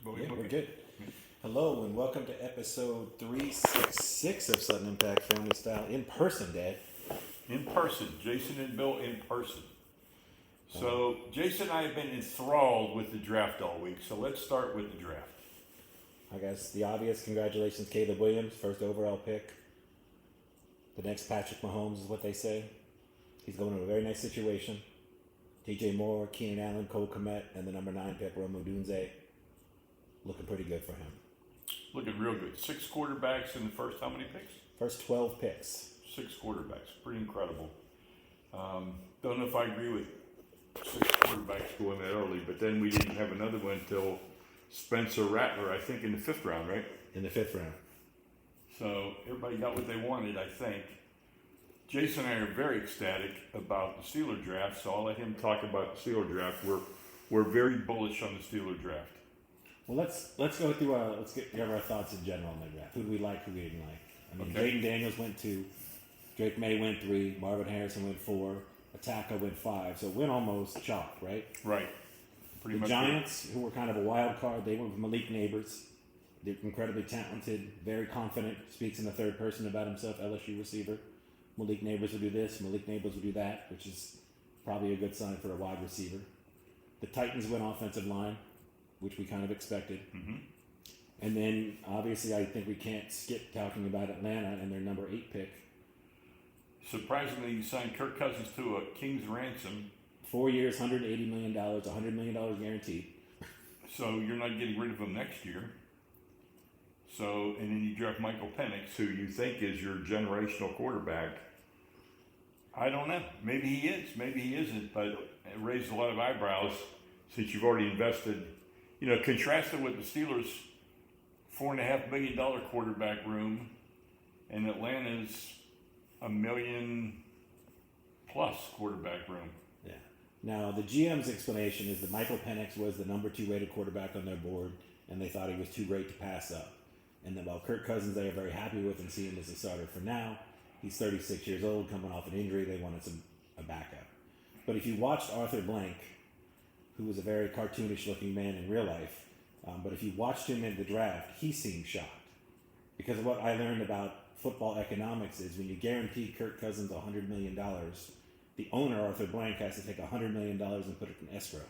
Yeah, we're good. Hello and welcome to episode 366 of Sutton Impact Family Style in person, Dad. In person, Jason and Bill in person. So Jason and I have been enthralled with the draft all week. So let's start with the draft. I guess the obvious congratulations, Caleb Williams, first overall pick. The next Patrick Mahomes is what they say. He's going to a very nice situation. DJ Moore, Keenan Allen, Cole Kmet, and the number 9 pick, Rome Odunze. Looking pretty good for him. Looking real good. 6 quarterbacks in the first how many picks? First 12 picks. 6 quarterbacks. Pretty incredible. Don't know if I agree with 6 quarterbacks going that early, but then we didn't have another one until Spencer Rattler, I think, in the 5th round, right? In the 5th round. So everybody got what they wanted, I think. Jason and I are very ecstatic about the Steeler draft, so I'll let him talk about the Steeler draft. We're very bullish on the Steeler draft. Well, let's go through give our thoughts in general on the draft. Who do we like? Who we didn't like? I mean, Jaden Daniels went 2, Drake May went 3, Marvin Harrison went 4, Ataka went 5. So went almost chalk, right? Right. The Giants, who were kind of a wild card, they went with Malik Neighbors. They're incredibly talented, very confident, speaks in the third person about himself, LSU receiver. Malik Neighbors will do this, Malik Neighbors will do that, which is probably a good sign for a wide receiver. The Titans went offensive line, which we kind of expected. Mm-hmm. And then, obviously, I think we can't skip talking about Atlanta and their number 8 pick. Surprisingly, you signed Kirk Cousins to a king's ransom. 4 years, $180 million, $100 million guaranteed. So you're not getting rid of him next year. So, and then you draft Michael Penix, who you think is your generational quarterback. I don't know. Maybe he is. Maybe he isn't. But it raised a lot of eyebrows since you've already invested. You know, contrast it with the Steelers' $4.5 million quarterback room, and Atlanta's $1 million plus quarterback room. Yeah. Now, the GM's explanation is that Michael Penix was the number 2 rated quarterback on their board, and they thought he was too great to pass up. And then while Kirk Cousins they are very happy with and see him as a starter for now, he's 36 years old, coming off an injury, they wanted a backup. But if you watched Arthur Blank, who was a very cartoonish looking man in real life, but if you watched him in the draft, he seemed shocked. Because what I learned about football economics is when you guarantee Kirk Cousins $100 million, the owner, Arthur Blank, has to take $100 million and put it in escrow.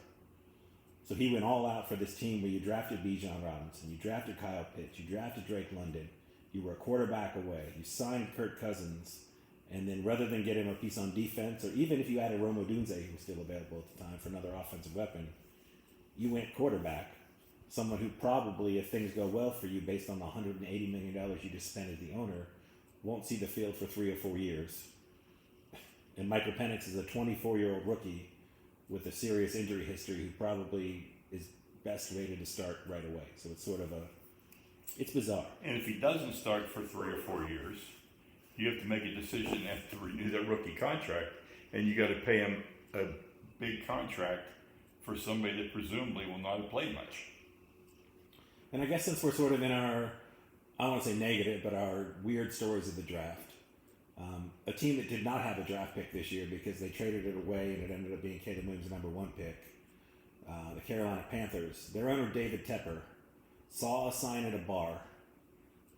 So he went all out for this team where you drafted Bijan Robinson, you drafted Kyle Pitts, you drafted Drake London, you were a quarterback away, you signed Kirk Cousins, and then rather than get him a piece on defense, or even if you added Rome Odunze, who was still available at the time, for another offensive weapon, you went quarterback, someone who probably, if things go well for you based on the $180 million you just spent as the owner, won't see the field for 3 or 4 years. And Michael Penix is a 24-year-old rookie with a serious injury history who probably is best rated to start right away. So it's sort of it's bizarre. And if he doesn't start for 3 or 4 years, you have to make a decision to renew that rookie contract, and you got to pay him a big contract for somebody that presumably will not have played much. And I guess since we're sort of in our, I don't want to say negative, but our weird stories of the draft, a team that did not have a draft pick this year because they traded it away and it ended up being Caleb Williams' number 1 pick, the Carolina Panthers, their owner David Tepper saw a sign at a bar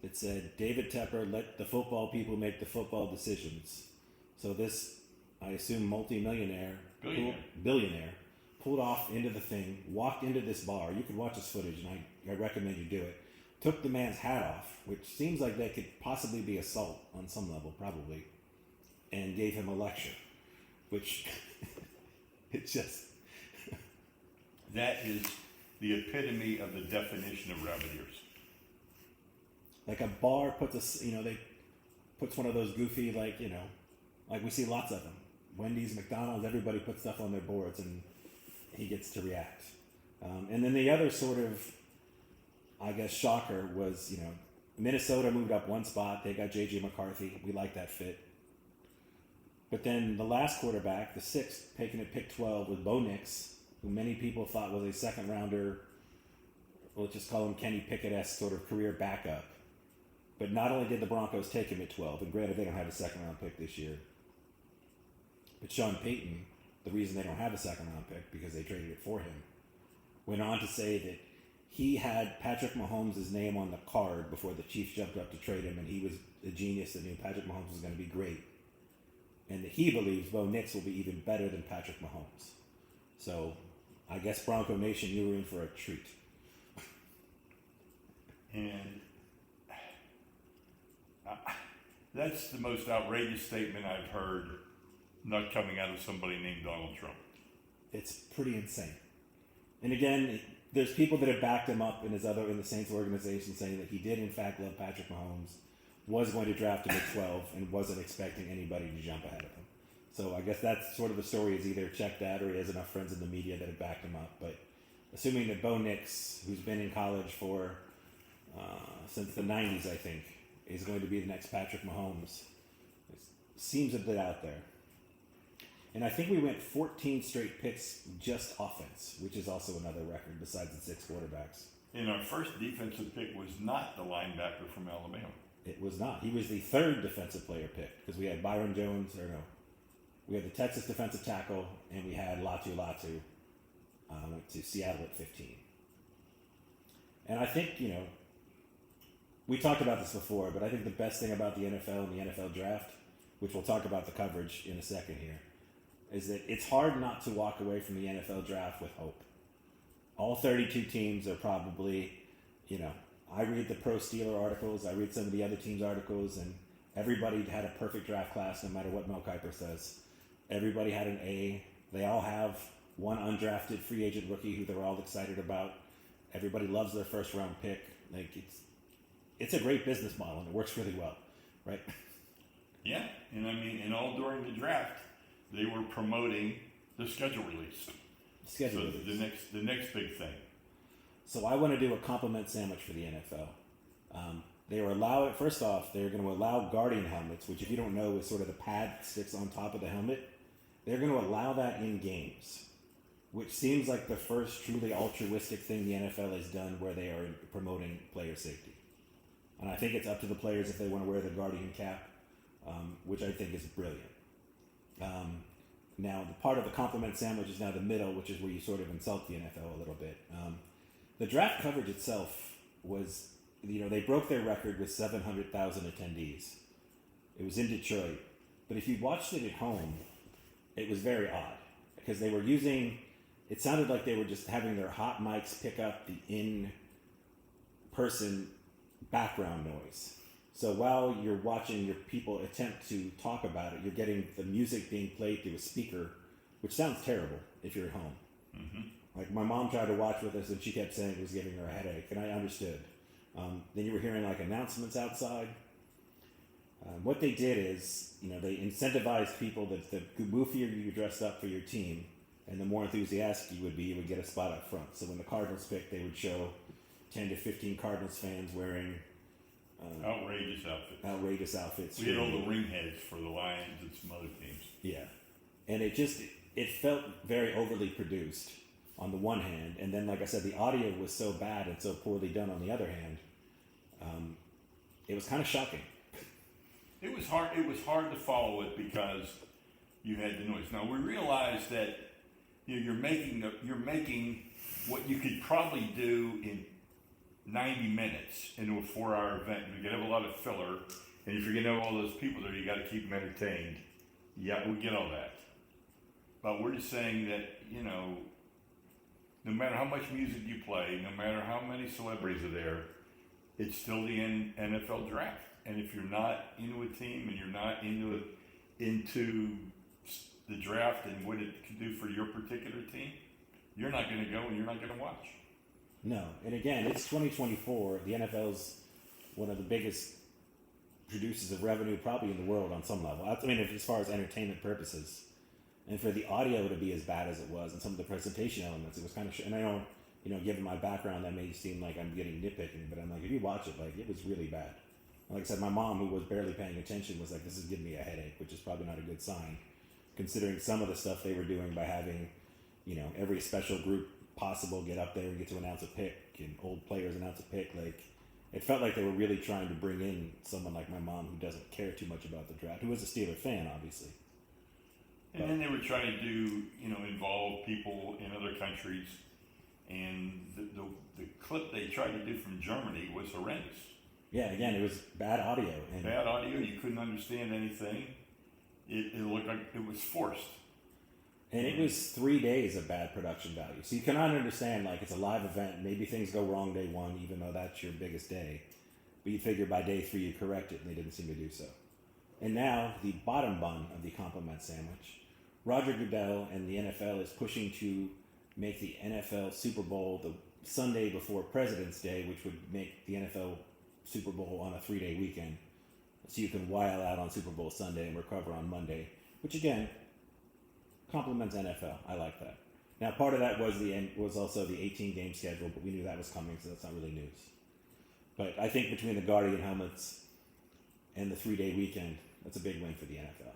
that said, David Tepper, let the football people make the football decisions. So this, I assume, billionaire, pulled off into the thing, walked into this bar. You could watch this footage, and I recommend you do it. Took the man's hat off, which seems like that could possibly be assault on some level, probably, and gave him a lecture, which it's just... That is the epitome of the definition of rabbit ears. Like a bar puts puts one of those goofy, like we see lots of them. Wendy's, McDonald's, everybody puts stuff on their boards and he gets to react. And then the other sort of, I guess, shocker was, Minnesota moved up 1 spot. They got J.J. McCarthy. We like that fit. But then the last quarterback, the 6th, taken at pick 12, was Bo Nix, who many people thought was a second-rounder, let's just call him Kenny Pickett-esque sort of career backup. But not only did the Broncos take him at 12, and granted they don't have a second-round pick this year, but Sean Payton, the reason they don't have a second-round pick, because they traded it for him, went on to say that he had Patrick Mahomes' name on the card before the Chiefs jumped up to trade him, and he was a genius that knew Patrick Mahomes was going to be great. And that he believes Bo Nix will be even better than Patrick Mahomes. So I guess Bronco Nation, you were in for a treat. And that's the most outrageous statement I've heard, not coming out of somebody named Donald Trump. It's pretty insane. And again, there's people that have backed him up in the Saints organization, saying that he did in fact love Patrick Mahomes, was going to draft him at 12, and wasn't expecting anybody to jump ahead of him. So I guess that's sort of the story, is either checked out or he has enough friends in the media that have backed him up. But assuming that Bo Nix, who's been in college for since the 90s, I think, is going to be the next Patrick Mahomes, it seems a bit out there. And I think we went 14 straight picks just offense, which is also another record besides the 6 quarterbacks. And our first defensive pick was not the linebacker from Alabama. It was not. He was the 3rd defensive player picked, because we had Byron Jones, we had the Texas defensive tackle, and we had Latu Latu, went to Seattle at 15. And I think, we talked about this before, but I think the best thing about the NFL and the NFL draft, which we'll talk about the coverage in a second here, is that it's hard not to walk away from the NFL draft with hope. All 32 teams are probably, I read the Pro Steeler articles, I read some of the other teams' articles, and everybody had a perfect draft class no matter what Mel Kiper says. Everybody had an A. They all have one undrafted free agent rookie who they're all excited about. Everybody loves their first round pick. Like, it's a great business model, and it works really well, right? Yeah, and I mean, and all during the draft, they were promoting the schedule release. The next big thing. So I want to do a compliment sandwich for the NFL. They were first off, they're going to allow guardian helmets, which if you don't know is sort of the pad that sticks on top of the helmet. They're going to allow that in games, which seems like the first truly altruistic thing the NFL has done where they are promoting player safety. And I think it's up to the players if they want to wear the guardian cap, which I think is brilliant. Now, the part of the compliment sandwich is now the middle, which is where you sort of insult the NFL a little bit. The draft coverage itself was, they broke their record with 700,000 attendees. It was in Detroit. But if you watched it at home, it was very odd. Because they were it sounded like they were just having their hot mics pick up the in-person background noise. So while you're watching your people attempt to talk about it, you're getting the music being played through a speaker, which sounds terrible if you're at home. Mm-hmm. Like, my mom tried to watch with us, and she kept saying it was giving her a headache, and I understood. Then you were hearing, announcements outside. What they did is, they incentivized people that the goofier you dressed up for your team, and the more enthusiastic you would be, you would get a spot up front. So when the Cardinals picked, they would show 10 to 15 Cardinals fans wearing outrageous outfits. We had all the ring heads for the Lions and some other teams. Yeah. And it felt very overly produced on the one hand, and then, like I said, the audio was so bad and so poorly done on the other hand. It was kind of shocking. It was hard to follow it because you had the noise. Now, we realized that you're making what you could probably do in 90 minutes into a 4-hour event. You could have a lot of filler, and if you're going to have all those people there, you got to keep them entertained. Yeah, we get all that. But we're just saying that, no matter how much music you play, no matter how many celebrities are there, it's still the NFL draft. And if you're not into a team and you're not into the draft and what it can do for your particular team, you're not going to go and you're not going to watch. No, and again, it's 2024. The NFL's one of the biggest producers of revenue probably in the world on some level. I mean, as far as entertainment purposes. And for the audio to be as bad as it was and some of the presentation elements, it was kind of... And I know, given my background, that may seem like I'm getting nitpicking, but I'm like, if you watch it, it was really bad. Like I said, my mom, who was barely paying attention, was like, this is giving me a headache, which is probably not a good sign, considering some of the stuff they were doing by having, every special group possible get up there and get to announce a pick, and old players announce a pick. It felt like they were really trying to bring in someone like my mom, who doesn't care too much about the draft, who is a Steeler fan, obviously. And then they were trying to do, involve people in other countries And the clip they tried to do from Germany was horrendous. Yeah, again, it was bad audio. And Bad audio, you couldn't understand anything. It looked like it was forced. And it was 3 days of bad production value. So you cannot understand, like, it's a live event. Maybe things go wrong day one, even though that's your biggest day. But you figure by day three you correct it, and they didn't seem to do so. And now, the bottom bun of the compliment sandwich. Roger Goodell and the NFL is pushing to make the NFL Super Bowl the Sunday before President's Day, which would make the NFL Super Bowl on a 3-day weekend. So you can while out on Super Bowl Sunday and recover on Monday, which again, compliments NFL. I like that. Now, part of that was also the 18-game schedule, but we knew that was coming, so that's not really news. But I think between the Guardian helmets and the 3-day weekend, that's a big win for the NFL.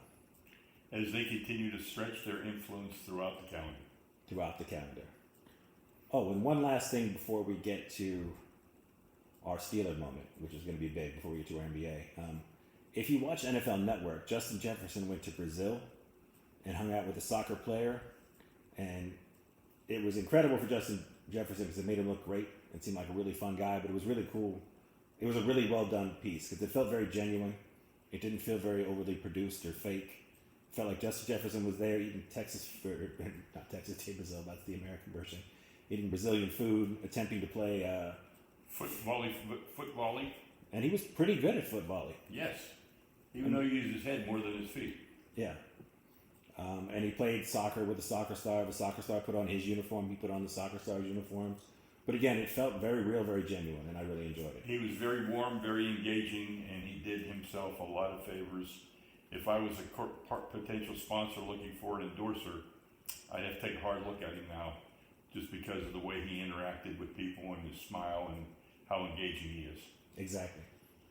As they continue to stretch their influence throughout the calendar. Oh, and one last thing before we get to our Steeler moment, which is going to be big before we get to our NBA. If you watch NFL Network, Justin Jefferson went to Brazil and hung out with a soccer player, and it was incredible for Justin Jefferson because it made him look great and seemed like a really fun guy, but it was really cool. It was a really well done piece because it felt very genuine. It didn't feel very overly produced or fake. It felt like Justin Jefferson was there eating not Texas Tea Brazil, that's the American version, eating Brazilian food, attempting to play foot volley. And he was pretty good at foot volley. Yes, even though he used his head more than his feet. Yeah. And he played soccer with the soccer star. The soccer star put on his uniform. He put on the soccer star's uniform. But again, it felt very real, very genuine, and I really enjoyed it. He was very warm, very engaging, and he did himself a lot of favors. If I was a potential sponsor looking for an endorser, I'd have to take a hard look at him now, just because of the way he interacted with people and his smile and how engaging he is. Exactly.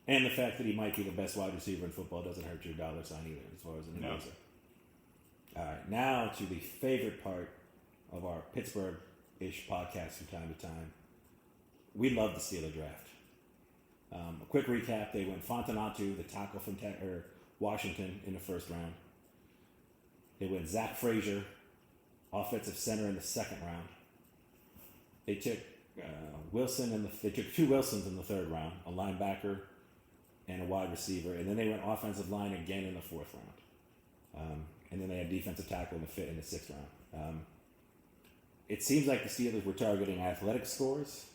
And the fact that he might be the best wide receiver in football doesn't hurt your dollar sign either, as far as an endorser. All right, now to the favorite part of our Pittsburgh-ish podcast from time to time. We love the Steeler draft. A quick recap, they went Fontanatu, the tackle from Washington, in the first round. They went Zach Frazier, offensive center, in the second round. They took they took two Wilsons in the third round, a linebacker and a wide receiver, and then they went offensive line again in the fourth round. And then they had defensive tackle in the sixth round. It seems like the Steelers were targeting athletic scores,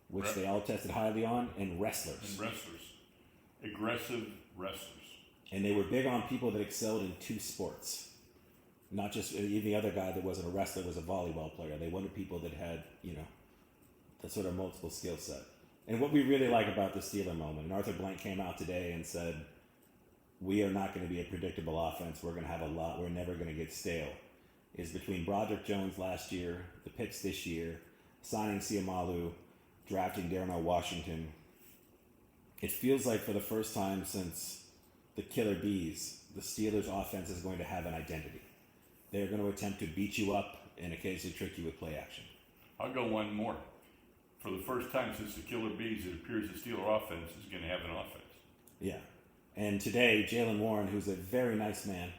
which they all tested highly on, and wrestlers. Aggressive wrestlers. And they were big on people that excelled in two sports. Not just, even the other guy that wasn't a wrestler was a volleyball player. They wanted people that had, that sort of multiple skill set. And what we really like about the Steeler moment, and Arthur Blank came out today and said, we are not going to be a predictable offense. We're going to have a lot. We're never going to get stale. Is between Broderick Jones last year, the picks this year, signing Siamalu, drafting Darnell Washington. It feels like for the first time since the Killer Bees, the Steelers' offense is going to have an identity. They're going to attempt to beat you up and occasionally trick you with play action. I'll go one more. For the first time since the Killer Bees, it appears the Steeler offense is going to have an offense. Yeah. And today, Jaylen Warren, who's a very nice man,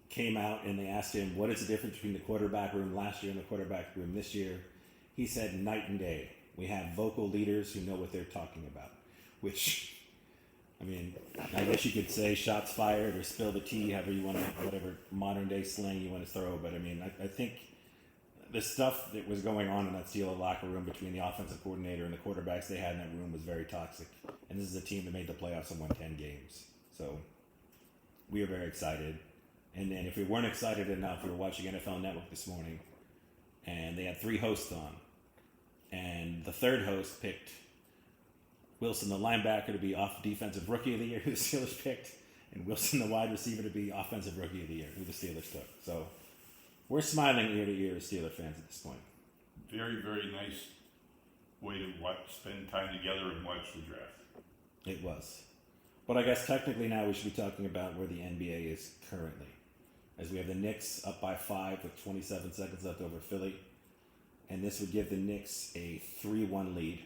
came out and they asked him, what is the difference between the quarterback room last year and the quarterback room this year? He said, night and day. We have vocal leaders who know what they're talking about. Which, I guess you could say shots fired or spill the tea, however you want to, whatever modern day slang you want to throw. But I think the stuff that was going on in that Steelers locker room between the offensive coordinator and the quarterbacks they had in that room was very toxic. And this is a team that made the playoffs and won 10 games. So we are very excited. And then if we weren't excited enough, we were watching NFL Network this morning, and they had 3 hosts on. And the third host picked Wilson, the linebacker, to be defensive rookie of the year, who the Steelers picked, and Wilson, the wide receiver, to be offensive rookie of the year, who the Steelers took. So we're smiling ear to ear as Steelers fans at this point. Very, very nice way to spend time together and watch the draft. It was. But I guess technically now we should be talking about where the NBA is currently. As we have the Knicks up by 5 with 27 seconds left over Philly. And this would give the Knicks a 3-1 lead.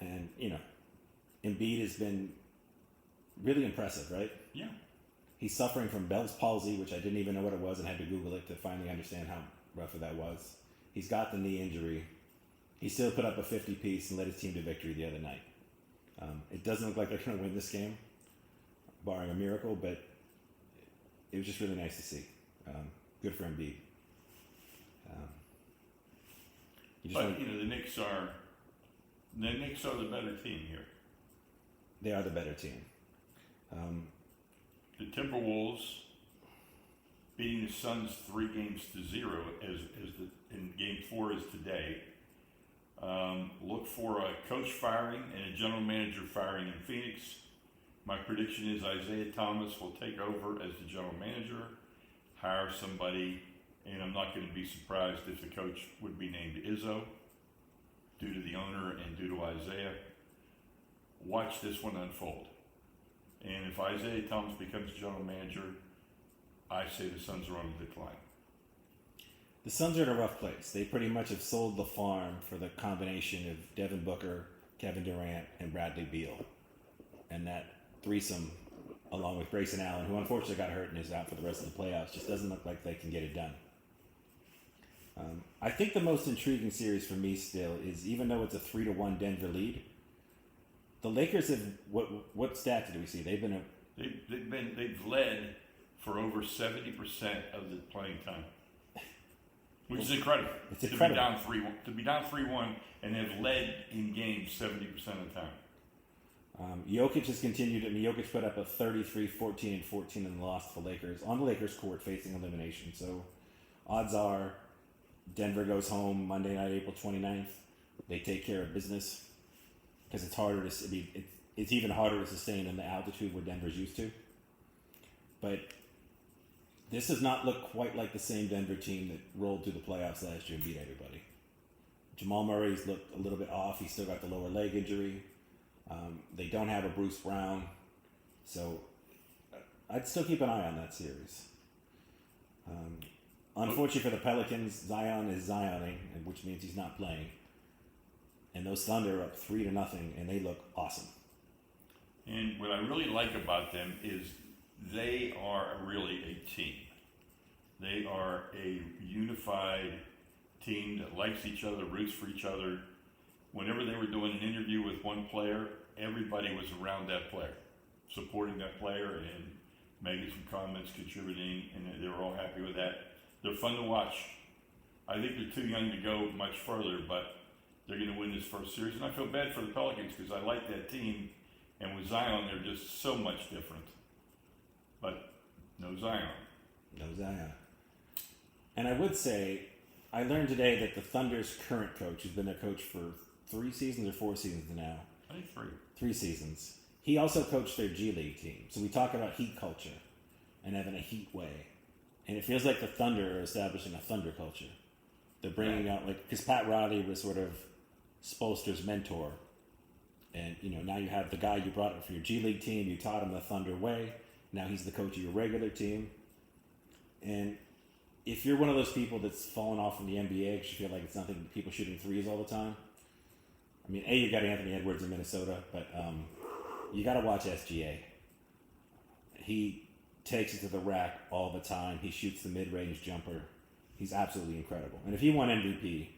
And, Embiid has been really impressive, right? Yeah. He's suffering from Bell's palsy, which I didn't even know what it was and had to Google it to finally understand how rough that was. He's got the knee injury. He still put up a 50-piece and led his team to victory the other night. It doesn't look like they're going to win this game, barring a miracle, but it was just really nice to see. Good for Embiid. The Knicks are the better team here. They are the better team. The Timberwolves beating the Suns 3-0 in Game 4 is today. Look for a coach firing and a general manager firing in Phoenix. My prediction is Isaiah Thomas will take over as the general manager, hire somebody, and I'm not going to be surprised if the coach would be named Izzo due to the owner and due to Isaiah. Watch this one unfold. And if Isaiah Thomas becomes general manager, I say the Suns are on the decline. The Suns are in a rough place. They pretty much have sold the farm for the combination of Devin Booker, Kevin Durant, and Bradley Beal. And that threesome, along with Grayson Allen, who unfortunately got hurt and is out for the rest of the playoffs, just doesn't look like they can get it done. I think the most intriguing series for me still is, even though it's a 3-1 Denver lead, the Lakers have, what stats do we see? They've led for over 70% of the playing time, which is incredible. It's incredible. To be down 3-1 and have led in games 70% of the time. Jokic has continued. Jokic put up a 33, 14, and 14 in the loss to the Lakers on the Lakers court facing elimination. So odds are Denver goes home Monday night, April 29th. They take care of business because it's harder to it's even harder to sustain in the altitude where Denver's used to. But this does not look quite like the same Denver team that rolled through the playoffs last year and beat everybody. Jamal Murray's looked a little bit off. He's still got the lower leg injury. They don't have a Bruce Brown. So I'd still keep an eye on that series. Unfortunately for the Pelicans, Zion is Zioning, which means he's not playing. And those Thunder are up 3-0, and they look awesome. And what I really like about them is they are really a team. They are a unified team that likes each other, roots for each other. Whenever they were doing an interview with one player, everybody was around that player, supporting that player and making some comments, contributing, and they were all happy with that. They're fun to watch. I think they're too young to go much further, but they're going to win this first series. And I feel bad for the Pelicans because I like that team. And with Zion, they're just so much different. But no Zion. No Zion. And I would say, I learned today that the Thunder's current coach, who's been their coach for 3 seasons or 4 seasons now. I think 3. 3 seasons. He also coached their G League team. So we talk about heat culture and having a heat way. And it feels like the Thunder are establishing a Thunder culture. They're bringing out, because Pat Riley was sort of Spoelstra's mentor. And, now you have the guy you brought up for your G League team. You taught him the Thunder way. Now he's the coach of your regular team. And if you're one of those people that's fallen off from the NBA because you feel like it's nothing but people shooting threes all the time, you got Anthony Edwards in Minnesota, but you got to watch SGA. He takes it to the rack all the time. He shoots the mid-range jumper. He's absolutely incredible. And if he won MVP,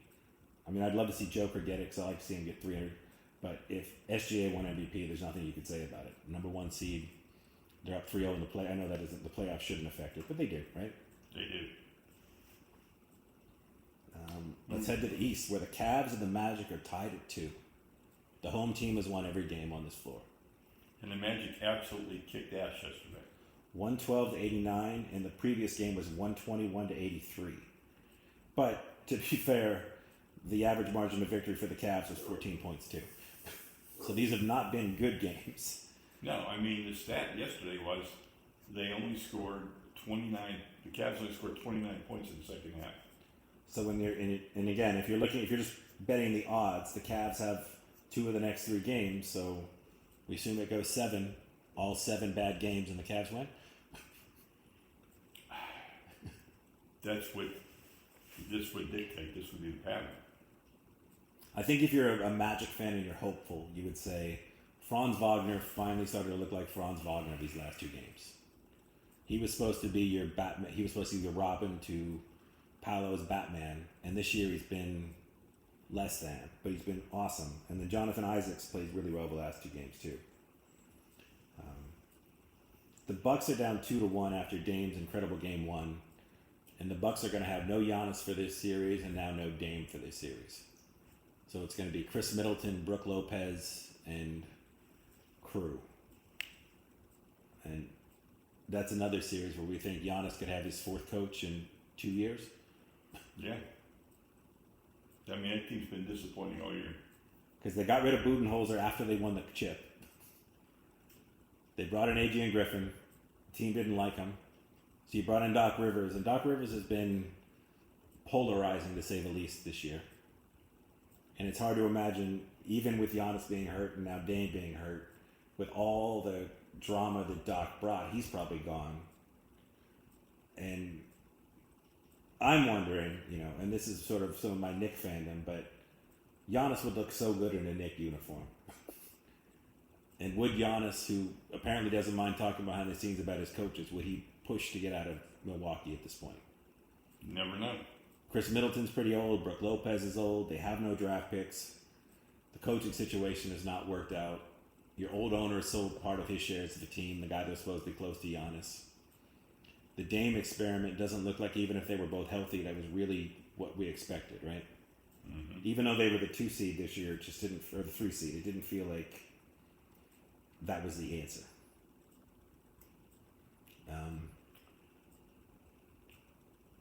I'd love to see Joker get it because I like to see him get 300. But if SGA won MVP, there's nothing you could say about it. Number 1 seed, they're up 3-0 in the play. I know that isn't the playoffs shouldn't affect it, but they did, right? They did. Let's head to the East, where the Cavs and the Magic are tied at 2. The home team has won every game on this floor. And the Magic absolutely kicked ass yesterday. 112-89, and the previous game was 121-83. But to be fair, the average margin of victory for the Cavs was 14 points too. So these have not been good games. No, the stat yesterday was they only scored 29. The Cavs only scored 29 points in the second half. So when you're in it, and again, if you're just betting the odds, the Cavs have 2 of the next 3 games. So we assume it goes 7, all 7 bad games, and the Cavs win. That's what this would dictate. This would be the pattern. I think if you're a Magic fan and you're hopeful, you would say Franz Wagner finally started to look like Franz Wagner these last 2 games. He was supposed to be your Batman. He was supposed to be your Robin to Paolo's Batman, and this year he's been less than, but he's been awesome. And then Jonathan Isaacs plays really well the last 2 games too. The Bucks are down 2-1 after Dame's incredible game 1, and the Bucks are going to have no Giannis for this series and now no Dame for this series. So it's going to be Chris Middleton, Brooke Lopez, and crew. And that's another series where we think Giannis could have his 4th coach in 2 years. Yeah. I mean, that team's been disappointing all year. Because they got rid of Budenholzer after they won the chip. They brought in Adrian Griffin. The team didn't like him. So you brought in Doc Rivers. And Doc Rivers has been polarizing, to say the least, this year. And it's hard to imagine, even with Giannis being hurt and now Dame being hurt, with all the drama that Doc brought, he's probably gone. And I'm wondering, and this is sort of some of my Knick fandom, but Giannis would look so good in a Knick uniform. And would Giannis, who apparently doesn't mind talking behind the scenes about his coaches, would he push to get out of Milwaukee at this point? You never know. Chris Middleton's pretty old. Brooke Lopez is old. They have no draft picks. The coaching situation has not worked out. Your old owner sold part of his shares of the team, the guy that was supposed to be close to Giannis. The Dame experiment doesn't look like, even if they were both healthy, that was really what we expected, right? Mm-hmm. Even though they were the 2 seed this year, it just didn't, or the 3 seed, it didn't feel like that was the answer.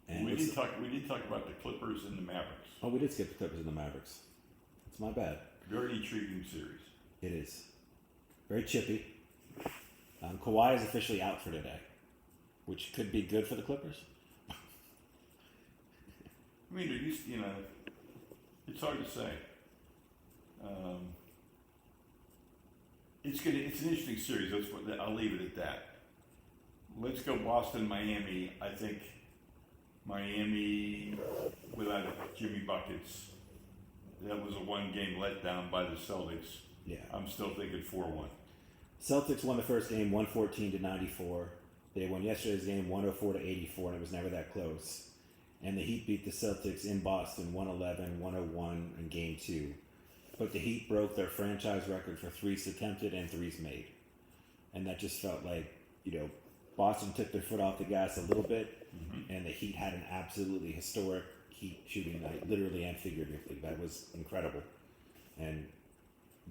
And we did talk about the Clippers and the Mavericks. Oh, we did skip the Clippers and the Mavericks. It's my bad. Very intriguing series. It is. Very chippy. Kawhi is officially out for today, which could be good for the Clippers. I mean, it's hard to say. It's an interesting series. I'll leave it at that. Let's go Boston, Miami. I think Miami, without Jimmy Buckets, that was a 1-game letdown by the Celtics. Yeah. I'm still thinking 4-1. Celtics won the first game 114-94. They won yesterday's game 104-84, and it was never that close. And the Heat beat the Celtics in Boston 111-101 in game 2. But the Heat broke their franchise record for 3s attempted and 3s made. And that just felt like, Boston took their foot off the gas a little bit, and the Heat had an absolutely historic Heat shooting night, literally and figuratively. That was incredible. And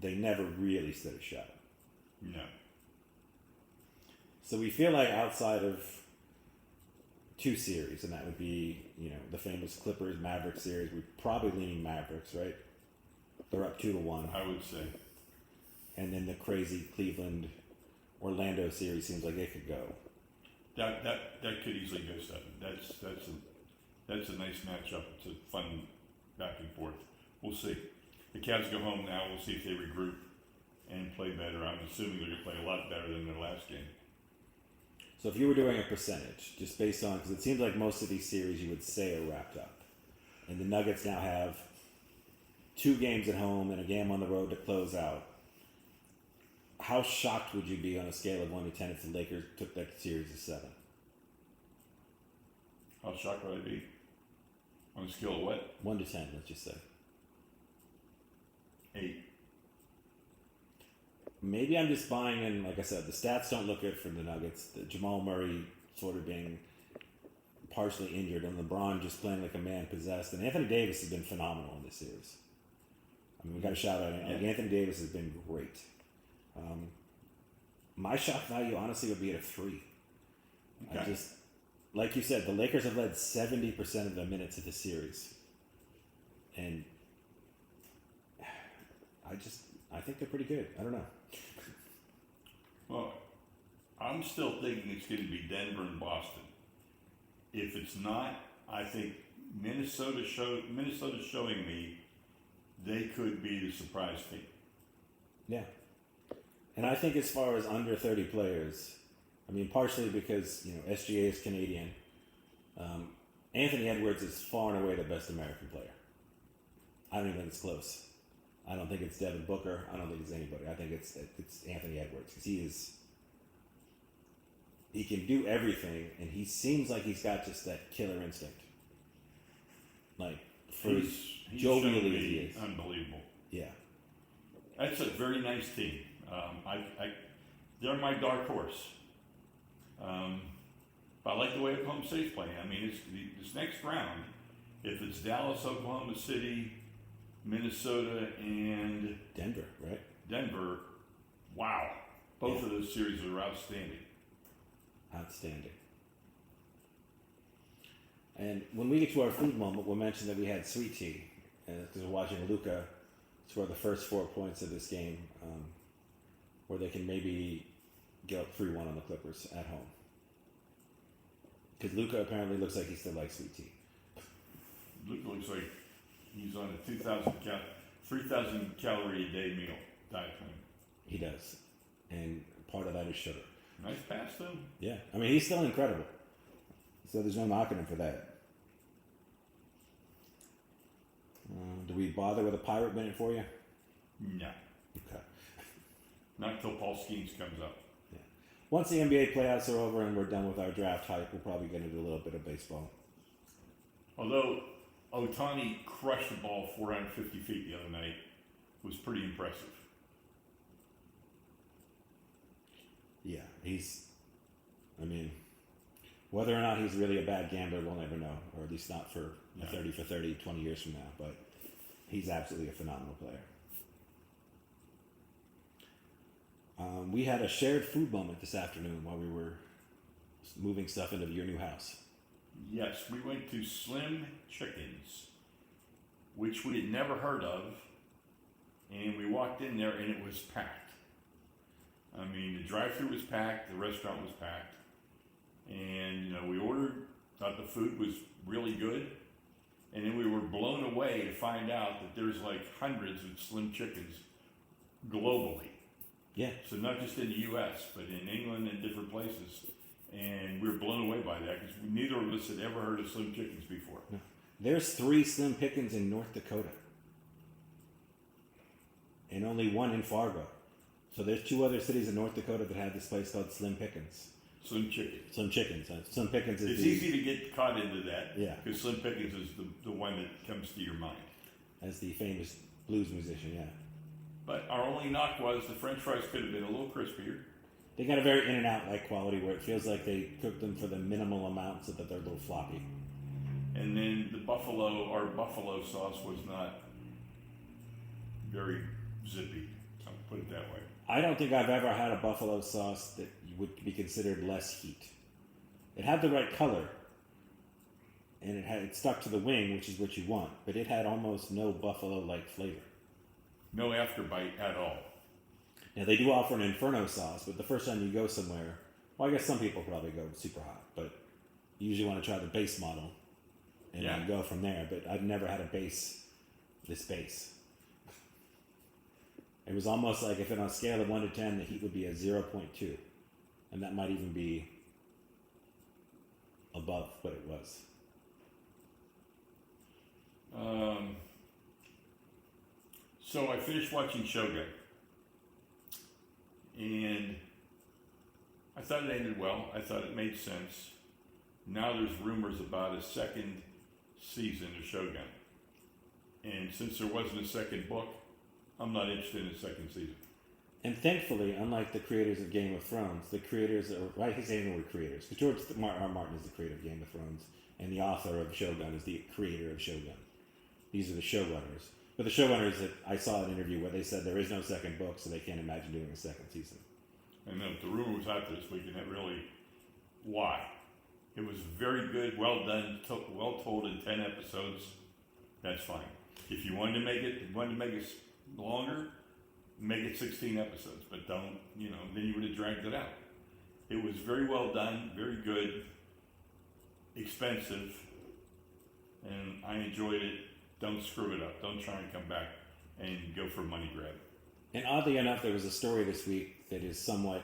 they never really stood a shot. No. So we feel like outside of 2 series, and that would be, the famous Clippers-Mavericks series, we're probably leaning Mavericks, right? They're up 2-1. I would say. And then the crazy Cleveland-Orlando series seems like it could go. That could easily go 7. That's a nice matchup. It's a fun back and forth. We'll see. The Cavs go home now. We'll see if they regroup and play better. I'm assuming they're going to play a lot better than their last game. So if you were doing a percentage, just based on, because it seems like most of these series you would say are wrapped up, and the Nuggets now have 2 games at home and a game on the road to close out, how shocked would you be on a scale of 1 to 10 if the Lakers took that series to 7? How shocked would I be? On a scale of what? 1 to 10, let's just say. 8. Maybe I'm just buying in, like I said, the stats don't look good for the Nuggets. The Jamal Murray sort of being partially injured, and LeBron just playing like a man possessed. And Anthony Davis has been phenomenal in this series. I mean, we got to shout out. Like Anthony Davis has been great. My shock value, honestly, would be at a 3. Okay. I just, like you said, the Lakers have led 70% of the minutes of the series, and I think they're pretty good. I don't know. Well, I'm still thinking it's going to be Denver and Boston. If it's not, I think Minnesota's showing me they could be the surprise team. Yeah. And I think as far as under 30 players, I mean, partially because, SGA is Canadian. Anthony Edwards is far and away the best American player. I don't even think it's close. I don't think it's Devin Booker. I don't think it's anybody. I think it's Anthony Edwards, because he is he can do everything, and he seems like he's got just that killer instinct. Like, for as He's jovial shown as he me is. unbelievable. Yeah. That's a very nice team. They're my dark horse. But I like the way Oklahoma State's playing. I mean, this next round, if it's Dallas, Oklahoma City, Minnesota, and Denver, right? Denver, wow. Both of those series are outstanding. Outstanding. And when we get to our food moment, we'll mention that we had sweet tea. Because we're watching Luka score the first 4 points of this game, where they can maybe get up 3-1 on the Clippers at home. Because Luka apparently looks like he still likes sweet tea. Luka looks like he's on a 3,000 calorie a day meal diet plan. He does. And part of that is sugar. Nice pass, though. Yeah. I mean, he's still incredible. So there's no knocking him for that. Do we bother with a pirate minute for you? No. Okay. Not until Paul Skeens comes up. Yeah. Once the NBA playoffs are over and we're done with our draft hype, we'll probably get into a little bit of baseball. Although Ohtani crushed the ball 450 feet the other night, was pretty impressive. Yeah, whether or not he's really a bad gambler, we'll never know, or at least not for a 30 for 30, 20 years from now, but he's absolutely a phenomenal player. We had a shared food moment this afternoon while we were moving stuff into your new house. Yes, we went to Slim Chickens, which we had never heard of, and we walked in there and it was packed. I mean, the drive-thru was packed, the restaurant was packed, and we ordered, thought the food was really good, and then we were blown away to find out that there's like hundreds of Slim Chickens globally. Yeah. So not just in the U.S., but in England and different places. And we were blown away by that because neither of us had ever heard of Slim Chickens before. No. There's 3 Slim Pickens in North Dakota. And only 1 in Fargo. So there's 2 other cities in North Dakota that have this place called Slim Pickens. Slim Chickens. Slim Chickens. Slim Pickens is It's easy to get caught into that. Yeah. Because Slim Pickens is the one that comes to your mind. As the famous blues musician, yeah. But our only knock was the French fries could have been a little crispier. They got a very In-N-Out like quality where it feels like they cooked them for the minimal amount so that they're a little floppy. And then our buffalo sauce was not very zippy. I'll put it that way. I don't think I've ever had a buffalo sauce that would be considered less heat. It had the right color, and it stuck to the wing, which is what you want, but it had almost no buffalo-like flavor. No afterbite at all. Now, they do offer an Inferno sauce, but the first time you go somewhere, well, I guess some people probably go super hot, but you usually want to try the base model and then go from there. But I've never had this base. It was almost like if on a scale of 1 to 10, the heat would be a 0.2. And that might even be above what it was. So I finished watching Shogun. And I thought it ended well. I thought it made sense. Now there's rumors about a second season of Shogun. And since there wasn't a second book, I'm not interested in a second season. And thankfully, unlike the creators of Game of Thrones, the creators are, I hate saying the word creators, but George R. Martin is the creator of Game of Thrones, and the author of Shogun is the creator of Shogun. These are the showrunners. But the showrunners, that I saw an interview where they said there is no second book, so they can't imagine doing a second season. And then the rumor was out this week, and that really, why? It was very good, well done, well told in 10 episodes. That's fine. If you wanted to make it longer, make it 16 episodes, but don't, then you would have dragged it out. It was very well done, very good, expensive, and I enjoyed it. Don't screw it up. Don't try and come back and go for a money grab. And oddly enough, there was a story this week that is somewhat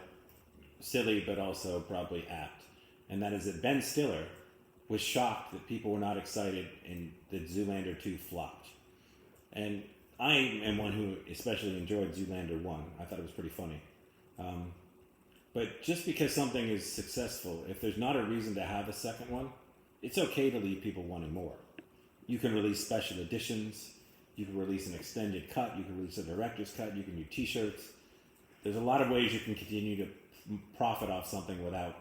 silly, but also probably apt. And that is that Ben Stiller was shocked that people were not excited and that Zoolander 2 flopped. And I am one who especially enjoyed Zoolander 1. I thought it was pretty funny. But just because something is successful, if there's not a reason to have a second one, it's okay to leave people wanting more. You can release special editions. You can release an extended cut. You can release a director's cut. You can do T-shirts. There's a lot of ways you can continue to profit off something without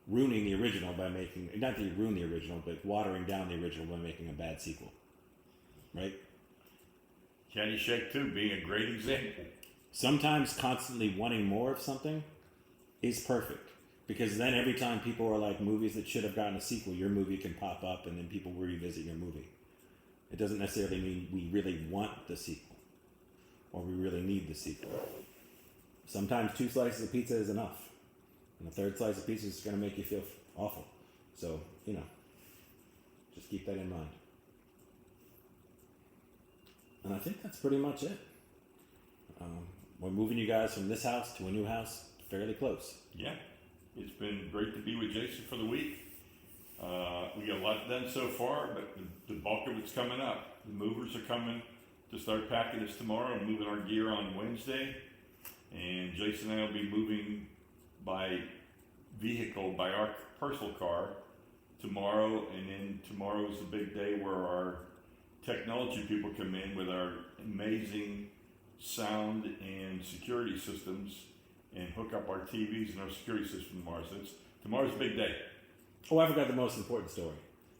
ruining the original by making, not that you ruin the original, but watering down the original by making a bad sequel. Right? Caddyshack 2 being a great example. Sometimes constantly wanting more of something is perfect, because then every time people are like, movies that should have gotten a sequel, your movie can pop up and then people will revisit your movie. It doesn't necessarily mean we really want the sequel or we really need the sequel. Sometimes 2 slices of pizza is enough, and a 3rd slice of pizza is going to make you feel awful. So, just keep that in mind. And I think that's pretty much it. We're moving you guys from this house to a new house fairly close. Yeah, it's been great to be with Jason for the week. We got a lot done so far, but the bulk of it's coming up. The movers are coming to start packing us tomorrow and moving our gear on Wednesday. And Jason and I will be moving by vehicle, by our personal car, tomorrow. And then tomorrow is the big day where our technology people come in with our amazing sound and security systems and hook up our TVs and our security system tomorrow. So tomorrow's a big day. Oh, I forgot the most important story.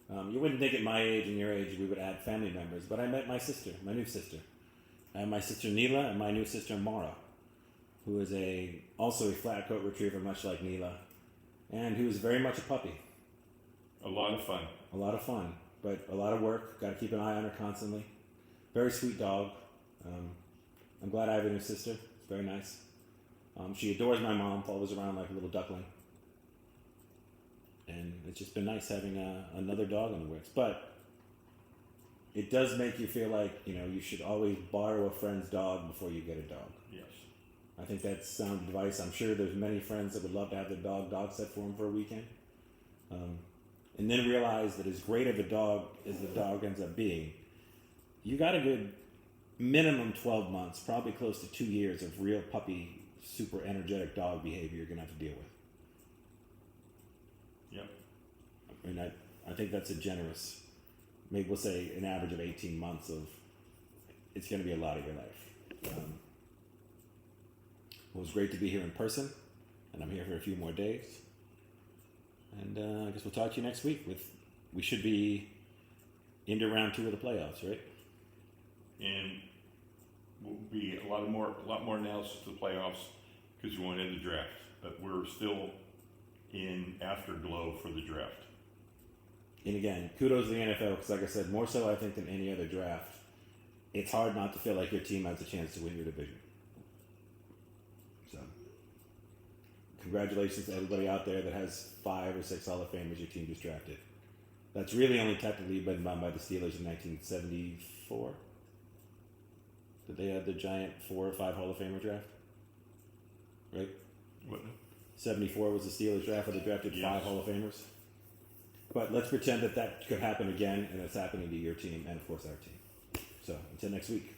You wouldn't think at my age and your age we would add family members, but I met my sister, my new sister. I have my sister Neela and my new sister Mara, who is also a flat coat retriever, much like Neela, and who is very much a puppy. A lot of fun. A lot of fun, but a lot of work. Got to keep an eye on her constantly. Very sweet dog. I'm glad I have a new sister. It's very nice. She adores my mom, follows around like a little duckling. And it's just been nice having another dog in the works. But it does make you feel like, you should always borrow a friend's dog before you get a dog. Yes. I think that's sound advice. I'm sure there's many friends that would love to have their dog set for them for a weekend. And then realize that as great of a dog as the dog ends up being, you got a good minimum 12 months, probably close to 2 years of real puppy, super energetic dog behavior you're going to have to deal with. Yep. And I think that's a generous, maybe we'll say an average of 18 months of, it's going to be a lot of your life. It was great to be here in person, and I'm here for a few more days. And I guess we'll talk to you next week. We should be into round 2 of the playoffs, right? And will be a lot more analysis of the playoffs because we went into the draft, but we're still in afterglow for the draft. And again, kudos to the NFL because, like I said, more so I think than any other draft, it's hard not to feel like your team has a chance to win your division. So, congratulations to everybody out there that has 5 or 6 Hall of Famers your team just drafted. That's really only technically been done by the Steelers in 1974. Did they have the giant 4 or 5 Hall of Famer draft? Right? What? 74 was the Steelers draft where they drafted 5 Hall of Famers. But let's pretend that could happen again, and it's happening to your team and, of course, our team. So, until next week.